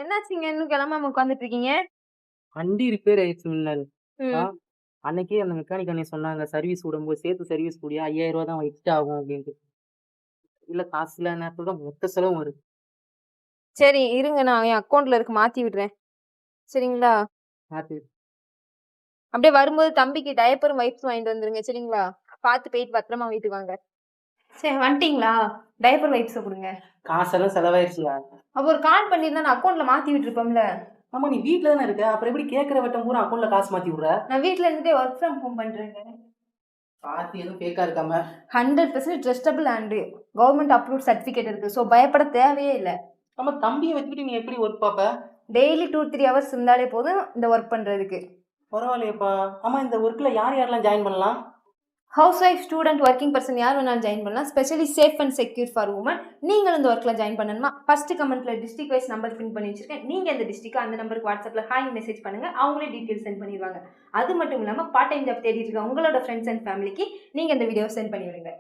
என்னாச்சுங்க? இன்னும் கிளம்பாம உட்காந்துட்டு இருக்கீங்க? வண்டி ரிப்பேர் ஆயிடுச்சு மின்னல். ஆ ம். அன்னைக்கே அந்த மெக்கானிக் அண்ணே சொன்னாங்க, சர்வீஸ் விடும்போது சேர்த்து சர்வீஸ் கூடயா ரூ. 5000 தான் எக்ஸ்ட்ரா ஆகும் அப்டின்ட்டு. இல்ல காசு இல்லாத நேரத்துல தான் மொத்த செலவும் வருது. சரி இருங்க நான் என் அக்கவுண்ட்ல இருக்கு மாத்தி விடுறேன். சரிங்களா? பாத்து அப்படியே வரும்போது தம்பிக்கு டயப்பரும், வைப்ஸும் வாங்கிட்டு வந்துருங்க. சரிங்களா? பார்த்து போயிட்டு பத்திரமா வீட்டுக்கு வாங்க. சரி வந்துட்டீங்களா? டயப்பர், வைப்ஸ குடுங்க. காசெல்லாம் செலவாயிருச்சுயா. அப்ப ஒரு கால் பண்ணியிருந்தா நான் அக்கவுண்ட்ல மாத்தி விட்டுருப்பேன்ல. ஆமா நீ வீட்ல தானே இருக்க. அப்புறம் எப்படி கேட்கிற வட்டம் பூரா அக்கவுண்ட்ல காசு மாத்தி விடுற? நான் வீட்ல இருந்துட்டே ஒர்க் ஃப்ரம் ஹோம் பண்றேங்க. பாத்து எதுவும் ஃபேக்கா இருக்காம. 100% trustable and government approved certificate இருக்கு. ஸோ பயப்பட தேவையே இல்ல. ஆமா தம்பிய வச்சுக்கிட்டு நீ எப்படி ஒர்க் பாப்ப? டெய்லி 2, 3 ஹவர்ஸ் இருந்தாலே போதும் இந்த ஒர்க் பண்றதுக்கு. பரவாயில்லையேப்பா. ஆமா இந்த ஒர்க்ல யார் யாரெல்லாம் ஜாயின் பண்ணலாம்? Housewife, student, working person யார் வேணாலும் ஜாயின் பண்ணலாம். Specially safe and secure for woman. நீங்களும் இந்த ஒர்க்ல ஜாயின் பண்ணணுமா? ஃபர்ஸ்ட் கமெண்ட்ல டிஸ்ட்ரிக்ட் வைஸ் நம்பர் பின் பண்ணி வச்சிருக்கேன். நீங்க எந்த டிஸ்ட்ரிக்ட் அந்த நம்பருக்கு வாட்ஸ்அப்ல ஹாய் மெசேஜ் பண்ணுங்க. அவங்களே டீடைல்ஸ் சென்ட் பண்ணிடுவாங்க. அது மட்டும் இல்லாம பார்ட் டைம் ஜாப் தேடிட்டு இருக்க உங்களோட ஃப்ரெண்ட்ஸ் அண்ட் ஃபேமிலிக்கு நீங்க இந்த வீடியோ சென்ட் பண்ணி விடுங்க.